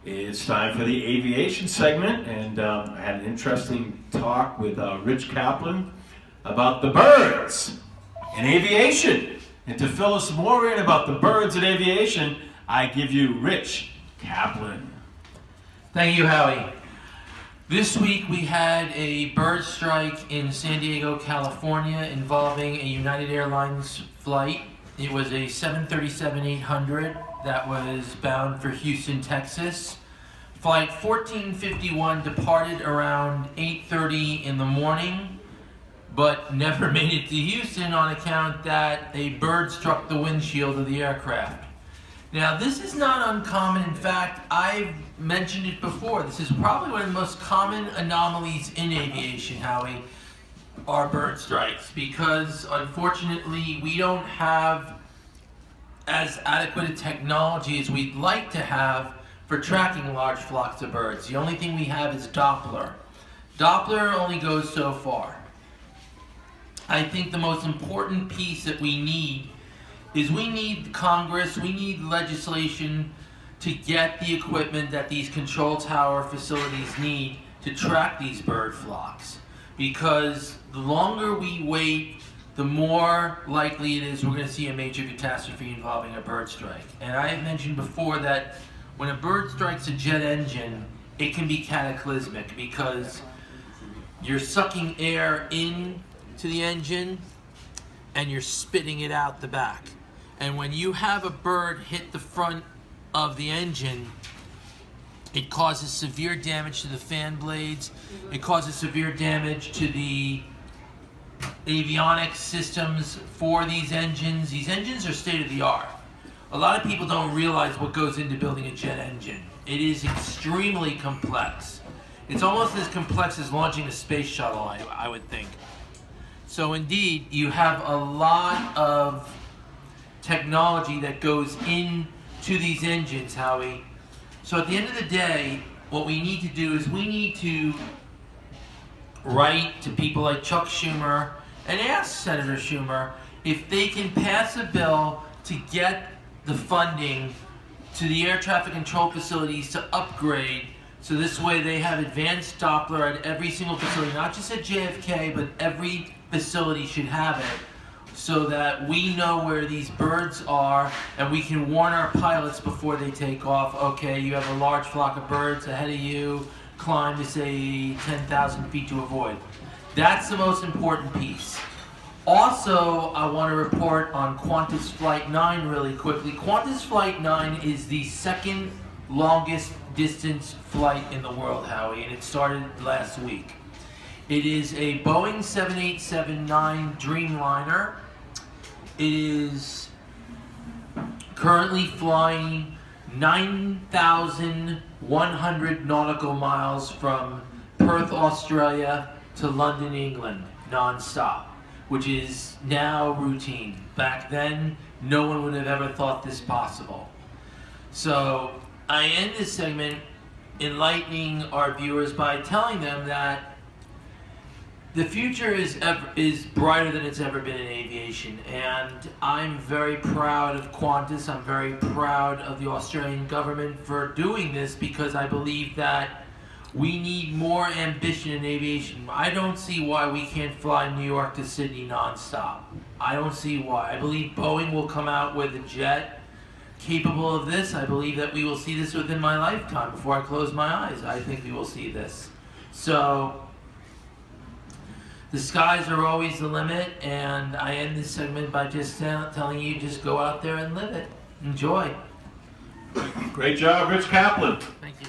It's time for the aviation segment, and I had an interesting talk with Rich Kaplan about the birds in aviation. And to fill us more in about the birds in aviation, I give you Rich Kaplan. Thank you, Howie. This week we had a bird strike in San Diego, California, involving a United Airlines flight. It was a 737-800 that was bound for Houston, Texas. Flight 1451 departed around 8:30 in the morning, but never made it to Houston on account that a bird struck the windshield of the aircraft. Now, this is not uncommon. In fact, I've mentioned it before. This is probably one of the most common anomalies in aviation, Howie, are bird strikes, because unfortunately we don't have as adequate a technology as we'd like to have for tracking large flocks of birds. The only thing we have is Doppler. Doppler only goes so far. I think the most important piece that we need is we need Congress, we need legislation to get the equipment that these control tower facilities need to track these bird flocks. Because the longer we wait, the more likely it is we're going to see a major catastrophe involving a bird strike. And I have mentioned before that when a bird strikes a jet engine, it can be cataclysmic because you're sucking air in to the engine and you're spitting it out the back. And when you have a bird hit the front of the engine, it causes severe damage to the fan blades. It causes severe damage to the avionics systems for these engines. These engines are state of the art. A lot of people don't realize what goes into building a jet engine. It is extremely complex. It's almost as complex as launching a space shuttle, I would think. So indeed, you have a lot of technology that goes into these engines, Howie. So at the end of the day, what we need to do is we need to write to people like Chuck Schumer and ask Senator Schumer if they can pass a bill to get the funding to the air traffic control facilities to upgrade, so this way they have advanced Doppler at every single facility, not just at JFK, but every facility should have it, so that we know where these birds are and we can warn our pilots before they take off. Okay, you have a large flock of birds ahead of you, climb to say 10,000 feet to avoid. That's the most important piece. Also, I want to report on Qantas Flight 9 really quickly. Qantas Flight 9 is the second longest distance flight in the world, Howie, and it started last week. It is a Boeing 787-9 Dreamliner. It is currently flying 9,100 nautical miles from Perth, Australia to London, England, non-stop, which is now routine. Back then, no one would have ever thought this possible. So I end this segment enlightening our viewers by telling them that the future is brighter than it's ever been in aviation, and I'm very proud of Qantas. I'm very proud of the Australian government for doing this, because I believe that we need more ambition in aviation. I don't see why we can't fly New York to Sydney nonstop. I don't see why. I believe Boeing will come out with a jet capable of this. I believe that we will see this within my lifetime. Before I close my eyes, I think we will see this. So the skies are always the limit, and I end this segment by just telling you, just go out there and live it. Enjoy. Great job, Rich Kaplan. Thank you.